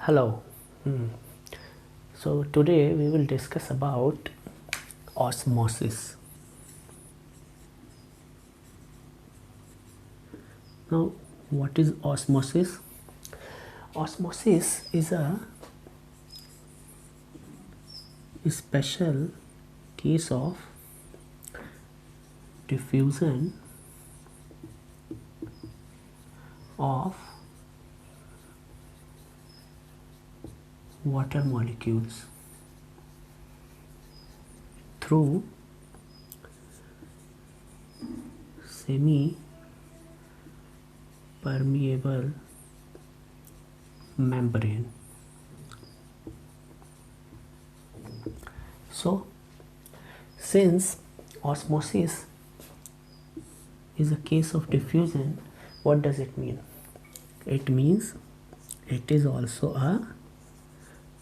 Hello. So today we will discuss about osmosis. Now, what is osmosis? Osmosis is a special case of diffusion of water molecules through semi permeable membrane. So, since osmosis is a case of diffusion, what does it mean? It means it is also a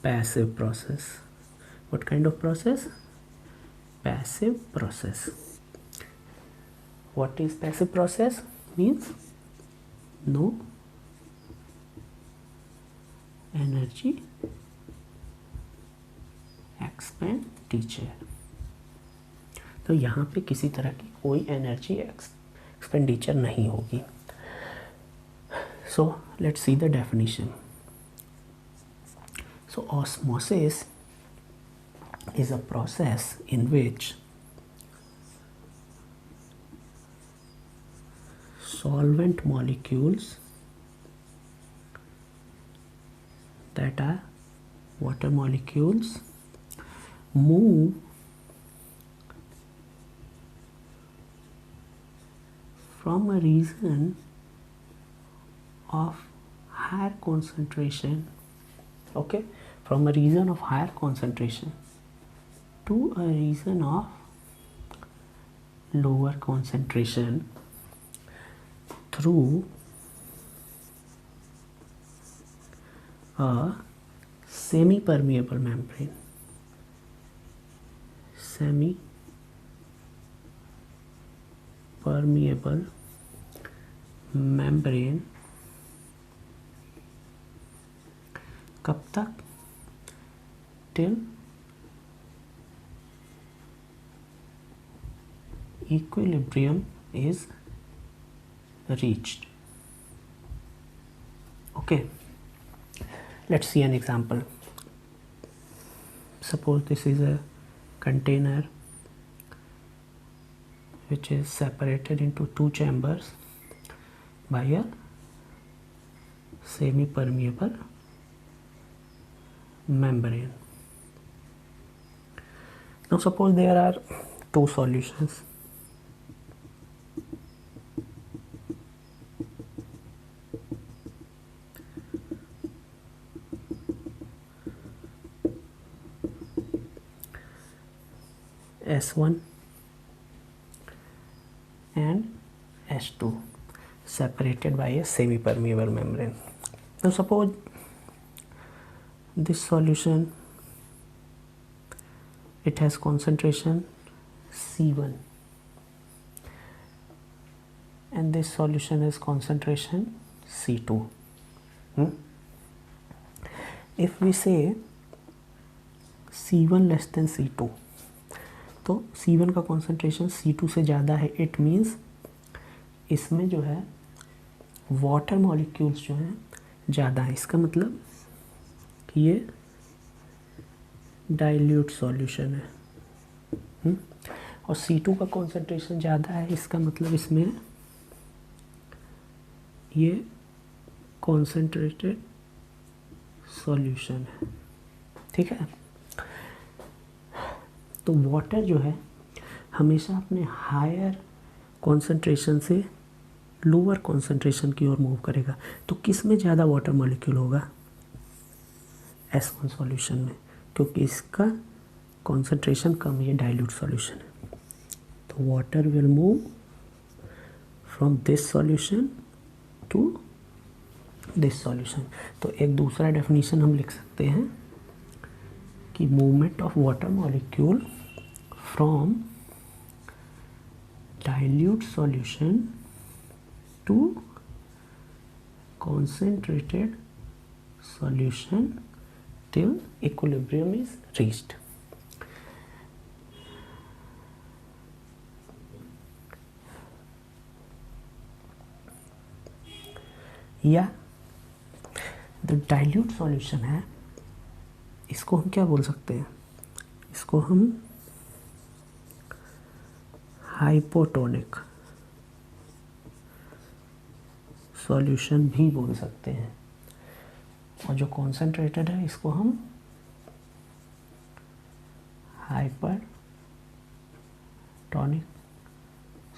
passive process. What kind of process? Passive process. What is passive process? Means no energy expenditure. तो यहाँ पे किसी तरह की कोई energy expenditure नहीं होगी. So let's see the definition. So osmosis is a process in which solvent molecules that are water molecules move from a region of higher concentration, from a region of higher concentration to a region of lower concentration through a semi-permeable membrane. Semi-permeable membrane. कब तक? Till equilibrium is reached. Okay, let's see an example. Suppose this is a container which is separated into two chambers by a semi-permeable membrane. Now suppose there are two solutions. S1 and S2 separated by a semi-permeable membrane. Now suppose this solution, it has concentration C1 and this solution has concentration C2. If we say C1 less than C2, तो C1 का concentration C2 से ज़्यादा है. It means इसमें जो है water molecules जो हैं ज़्यादा है. इसका मतलब कि ये डाइल्यूट सॉल्यूशन है. और C2 का कॉन्सेंट्रेशन ज़्यादा है. इसका मतलब इसमें ये कॉन्सेंट्रेटेड सॉल्यूशन है. ठीक है. तो वाटर जो है हमेशा अपने हायर कॉन्सेंट्रेशन से लोअर कॉन्सेंट्रेशन की ओर मूव करेगा. तो किस में ज़्यादा वाटर मॉलिक्यूल होगा? S1 सॉल्यूशन में, क्योंकि इसका कॉन्सेंट्रेशन कम, ये डाइल्यूट सॉल्यूशन है. तो water will move from this solution to this solution. तो एक दूसरा डेफिनेशन हम लिख सकते हैं कि movement of water molecule from dilute solution to concentrated solution till equilibrium is reached. या जो डाइल्यूट सॉल्यूशन है इसको हम क्या बोल सकते हैं, इसको हम हाइपोटोनिक सॉल्यूशन भी बोल सकते हैं, और जो कॉन्सेंट्रेटेड है इसको हम हाइपरटोनिक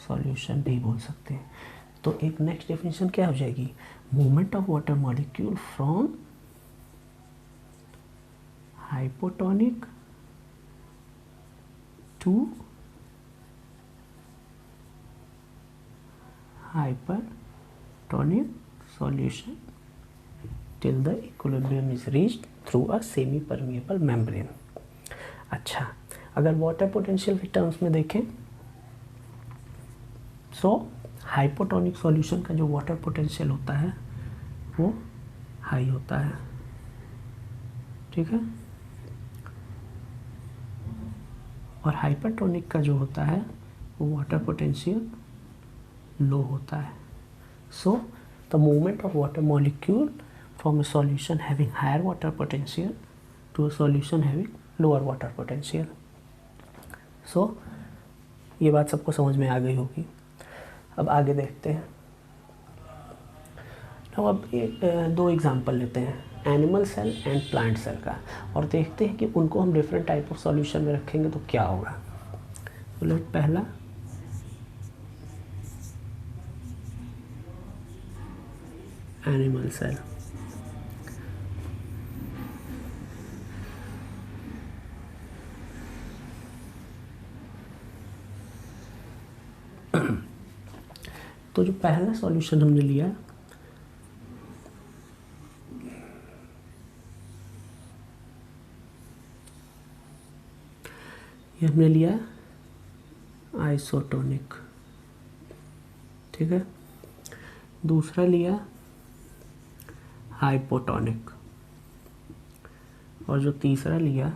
सॉल्यूशन भी बोल सकते हैं। तो एक नेक्स्ट डेफिनेशन क्या हो जाएगी, movement of water molecule from hypotonic to hypertonic solution till the equilibrium is reached through a semi permeable membrane। अच्छा, अगर वाटर पोटेंशियल के टर्म्स में देखें सो हाइपोटोनिक सॉल्यूशन का जो वाटर पोटेंशियल होता है वो हाई होता है, ठीक है, और हाइपरटोनिक का जो होता है वो वाटर पोटेंशियल लो होता है। So the movement of water molecule from a solution having higher water potential to a solution having lower water potential. So ये बात सबको समझ में आ गई होगी। अब आगे देखते हैं। अब दो एग्जांपल लेते हैं, animal cell and plant cell का, और देखते हैं कि उनको हम डिफरेंट टाइप ऑफ सॉल्यूशन में रखेंगे तो क्या होगा। तो पहला एनिमल सेल, तो जो पहला सॉल्यूशन हमने लिया ये हमने लिया आइसोटोनिक, ठीक है, दूसरा लिया हाइपोटोनिक, और जो तीसरा लिया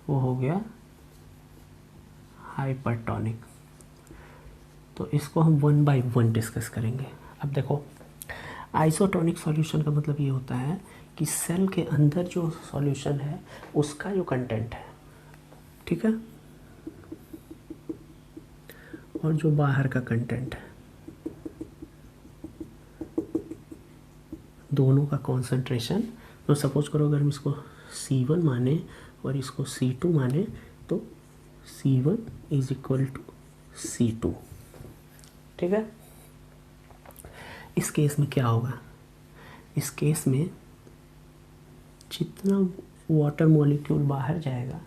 वो हो गया हाइपरटोनिक। तो इसको हम वन बाय वन डिस्कस करेंगे। अब देखो, आइसोटोनिक सॉल्यूशन का मतलब ये होता है कि सेल के अंदर जो सॉल्यूशन है उसका जो कंटेंट है, ठीक है, और जो बाहर का कंटेंट है, दोनों का कॉन्सेंट्रेशन, तो सपोज करो अगर हम इसको C1 माने और इसको C2 माने तो C1 is equal to C2, ठीक है। इस केस में क्या होगा, इस केस में जितना वाटर मॉलिक्यूल बाहर जाएगा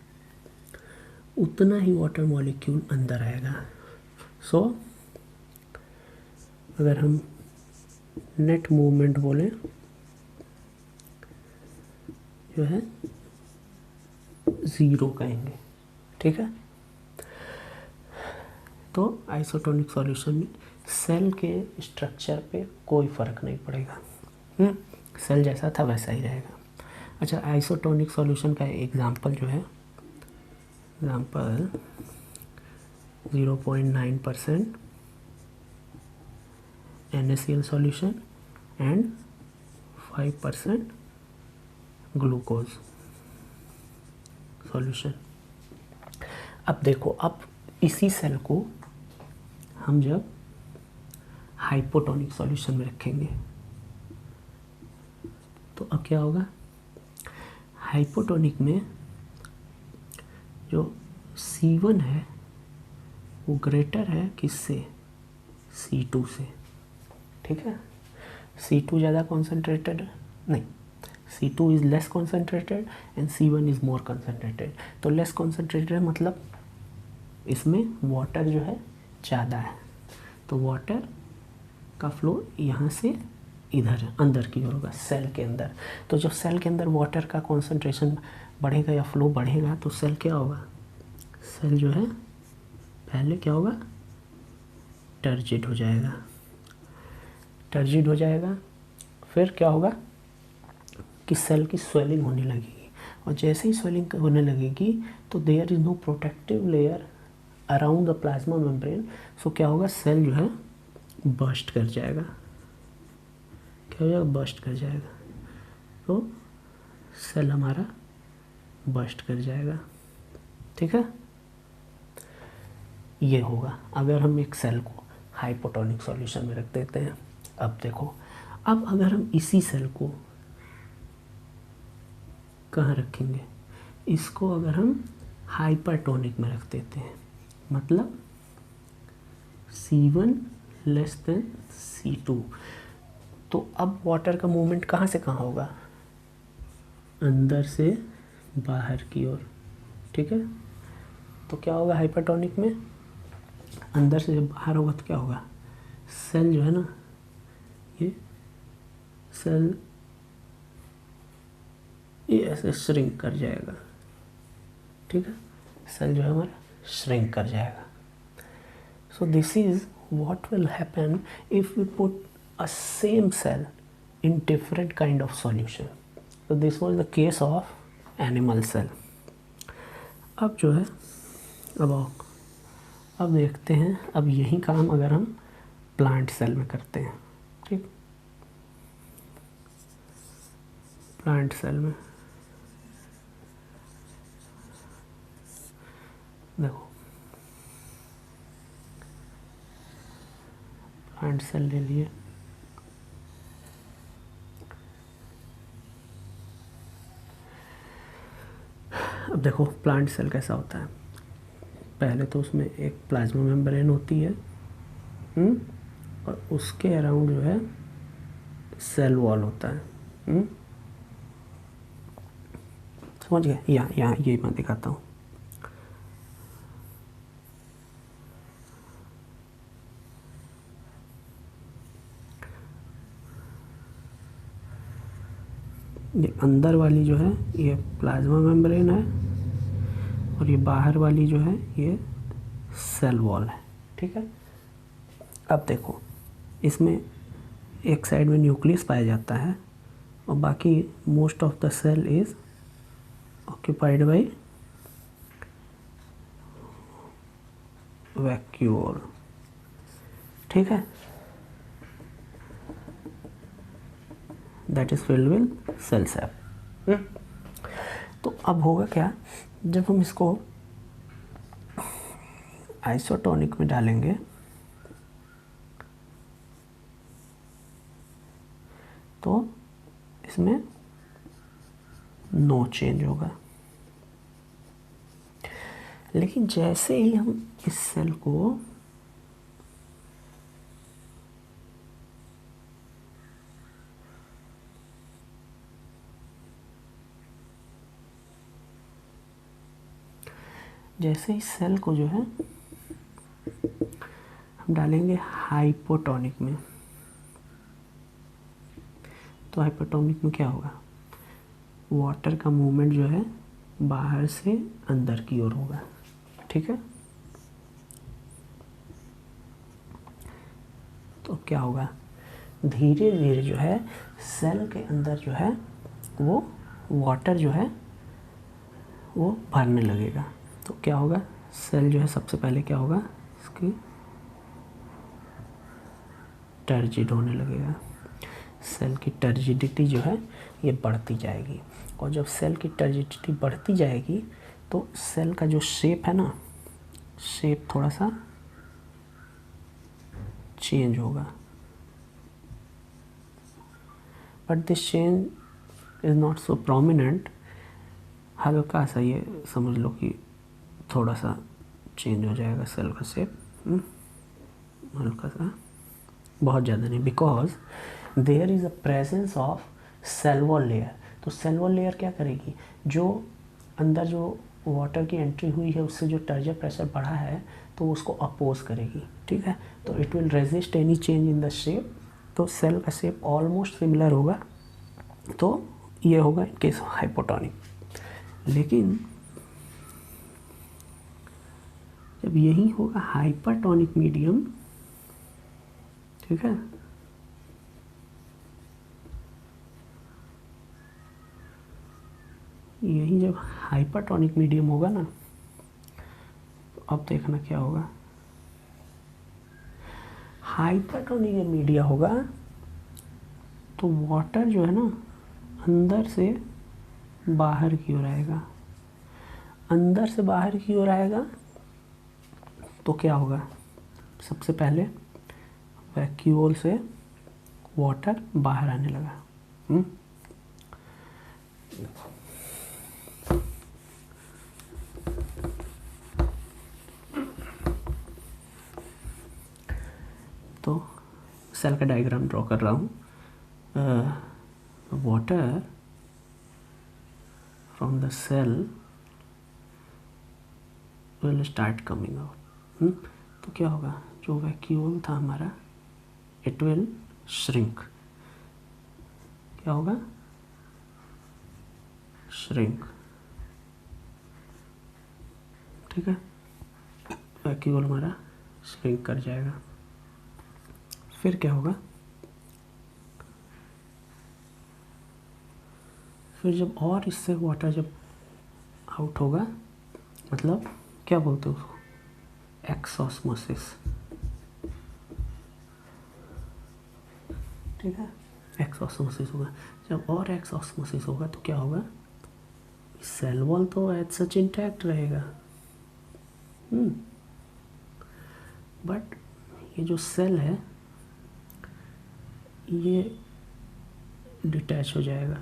उतना ही वाटर मॉलिक्यूल अंदर आएगा। सो अगर हम नेट मूवमेंट बोले जो है ज़ीरो कहेंगे, ठीक है। तो आइसोटोनिक सॉल्यूशन में सेल के स्ट्रक्चर पे कोई फ़र्क नहीं पड़ेगा, सेल जैसा था वैसा ही रहेगा। अच्छा, आइसोटोनिक सॉल्यूशन का एग्जांपल जो है, example 0.9% NaCl solution and 5% glucose solution. अब देखो, अब इसी सेल को हम जब हाइपोटोनिक सॉल्यूशन में रखेंगे तो अब क्या होगा, हाइपोटोनिक में जो C1 है वो ग्रेटर है किससे, C2 से, ठीक है। C2 ज़्यादा कॉन्सेंट्रेटेड नहीं, C2 is less concentrated and C1 is more concentrated. तो लेस कॉन्सेंट्रेटेड मतलब इसमें वाटर जो है ज़्यादा है, तो वाटर का फ्लो यहाँ से इधर अंदर की ओर होगा, सेल के अंदर। तो जब सेल के अंदर वाटर का कॉन्सेंट्रेशन बढ़ेगा या फ्लो बढ़ेगा तो सेल क्या होगा, सेल जो है पहले क्या होगा, टर्जिड हो जाएगा, टर्जिड हो जाएगा, फिर क्या होगा, कि सेल की स्वेलिंग होने लगेगी, और जैसे ही स्वेलिंग होने लगेगी तो there is no protective layer around the plasma membrane. So क्या होगा, सेल जो है बर्स्ट कर जाएगा। क्या हो जाएगा, बर्स्ट कर जाएगा। तो सेल हमारा बर्स्ट कर जाएगा। ठीक है, ये होगा अगर हम एक सेल को हाइपोटोनिक सॉल्यूशन में रख देते हैं। अब देखो, अब अगर हम इसी सेल को कहाँ रखेंगे, इसको अगर हम हाइपरटोनिक में रख देते हैं, मतलब C1 लेस देन C2, तो अब वाटर का मूवमेंट कहाँ से कहाँ होगा, अंदर से बाहर की ओर। ठीक है, तो क्या होगा हाइपरटोनिक में, अंदर से जब बाहर होगा तो क्या होगा, सेल जो है ना, ये सेल ये ऐसे श्रिंक कर जाएगा। ठीक है, सेल जो है हमारा श्रिंक कर जाएगा। So this is what will happen if we put a same cell in different kind of solution. So this was the case of animal cell. अब जो है, अब देखते हैं, अब यही काम अगर हम प्लांट सेल में करते हैं। ठीक, प्लांट सेल में देखो, प्लांट सेल ले लिए, अब देखो प्लांट सेल कैसा होता है। पहले तो उसमें एक प्लाज्मा मेम्ब्रेन होती है, और उसके अराउंड जो है सेल वॉल होता है। समझ गए, यहाँ ये मैं दिखाता हूँ। ये अंदर वाली जो है ये प्लाज्मा मेम्ब्रेन है, और ये बाहर वाली जो है ये सेल वॉल है। ठीक है, अब देखो, इसमें एक साइड में न्यूक्लियस पाया जाता है, और बाकी most of the cell is occupied by vacuole. ठीक है, that is filled with cell sap. तो अब होगा क्या, जब हम इसको आइसोटोनिक में डालेंगे तो इसमें नो चेंज होगा। लेकिन जैसे ही हम इस सेल को इस सेल को जो है हम डालेंगे हाइपोटोनिक में, तो हाइपोटोनिक में क्या होगा, वाटर का मूवमेंट जो है बाहर से अंदर की ओर होगा। ठीक है, तो क्या होगा, धीरे धीरे जो है सेल के अंदर जो है वो वाटर जो है वो भरने लगेगा। तो क्या होगा, सेल जो है सबसे पहले क्या होगा, इसकी टर्जिड होने लगेगा। सेल की टर्जिडिटी जो है ये बढ़ती जाएगी, और जब सेल की टर्जिडिटी बढ़ती जाएगी तो सेल का जो शेप है ना, शेप थोड़ा सा चेंज होगा, but this change is not so prominent. हल्का सा ये समझ लो कि थोड़ा सा चेंज हो जाएगा सेल का शेप, हल्का सा, बहुत ज़्यादा नहीं, because there is a presence of cell wall layer. तो सेल वॉल लेयर क्या करेगी, जो अंदर जो वाटर की एंट्री हुई है उससे जो टर्जर प्रेशर बढ़ा है तो उसको अपोज करेगी। ठीक है, तो it will resist any change in the shape, तो सेल का शेप ऑलमोस्ट सिमिलर होगा। तो ये होगा इन केस ऑफ हाइपोटोनिक। लेकिन जब यही होगा हाइपरटोनिक मीडियम, ठीक है, यही जब हाइपरटोनिक मीडियम होगा ना, तो अब देखना क्या होगा। हाइपरटोनिक जब मीडिया होगा तो वाटर जो है ना अंदर से बाहर की ओर आएगा। अंदर से बाहर की ओर आएगा तो क्या होगा, सबसे पहले वैक्यूल से वाटर बाहर आने लगा। तो सेल का डायग्राम ड्रॉ कर रहा हूँ। Water from the cell will start coming out. तो क्या होगा, जो वैक्यूल था हमारा इट विल श्रिंक। क्या होगा, श्रिंक। ठीक है, वैक्यूल हमारा श्रिंक कर जाएगा। फिर क्या होगा, फिर जब और इससे वाटर जब आउट होगा, मतलब क्या बोलते हैं उसको, एक्सऑस्मोसिस। ठीक है, एक्सऑस्मोसिस होगा। जब और एक्सऑस्मोसिस होगा तो क्या होगा, सेल वॉल तो एज सच इंटैक्ट रहेगा, बट ये जो सेल है ये डिटैच हो जाएगा।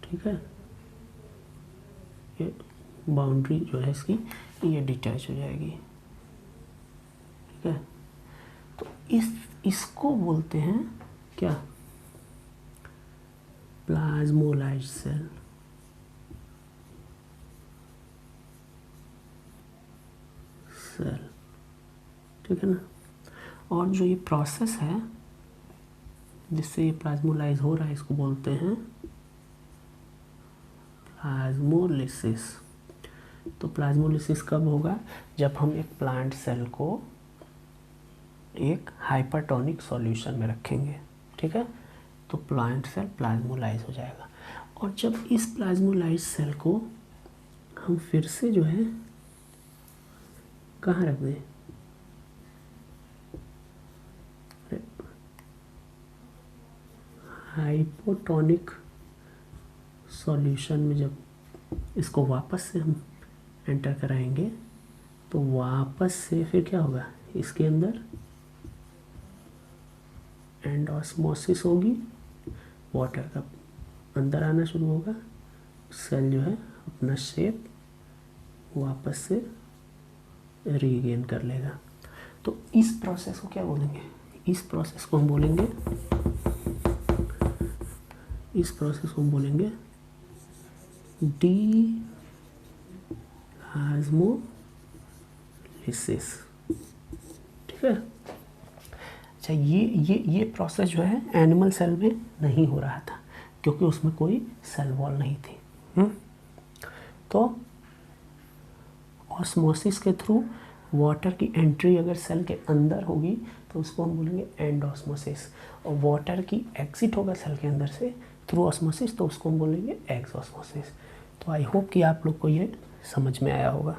ठीक है, ये बाउंड्री जो है इसकी ये डिटैच हो जाएगी। ठीक है, तो इसको बोलते हैं क्या, प्लाज्मोलाइज्ड सेल। ठीक है ना। और जो ये प्रोसेस है जिससे ये प्लाज्मोलाइज हो रहा है इसको बोलते हैं प्लाज्मोलिसिस। तो प्लाज्मोलिसिस कब होगा, जब हम एक प्लांट सेल को एक हाइपरटोनिक सॉल्यूशन में रखेंगे। ठीक है, तो प्लांट सेल प्लाज्मोलाइज हो जाएगा। और जब इस प्लाज्मोलाइज सेल को हम फिर से जो है कहाँ रख दें, हाइपोटोनिक सॉल्यूशन में जब इसको वापस से हम एंटर कराएंगे तो वापस से फिर क्या होगा, इसके अंदर एंडोस्मोसिस होगी, वाटर का अंदर आना शुरू होगा, सेल जो है अपना शेप वापस से रीगेन कर लेगा। तो इस प्रोसेस को क्या बोलेंगे, इस प्रोसेस को हम बोलेंगे, इस प्रोसेस को हम बोलेंगे डीप्लाज्मोलिसिस। ठीक है, अच्छा ये प्रोसेस जो है एनिमल सेल में नहीं हो रहा था क्योंकि उसमें कोई सेल वॉल नहीं थी। तो ऑस्मोसिस के थ्रू वाटर की एंट्री अगर सेल के अंदर होगी तो उसको हम बोलेंगे एंडोस्मोसिस, और वाटर की एग्जिट होगा सेल के अंदर से थ्रू ऑस्मोसिस तो उसको हम बोलेंगे एक्सोस्मोसिस। तो आई होप कि आप लोग को ये समझ में आया होगा।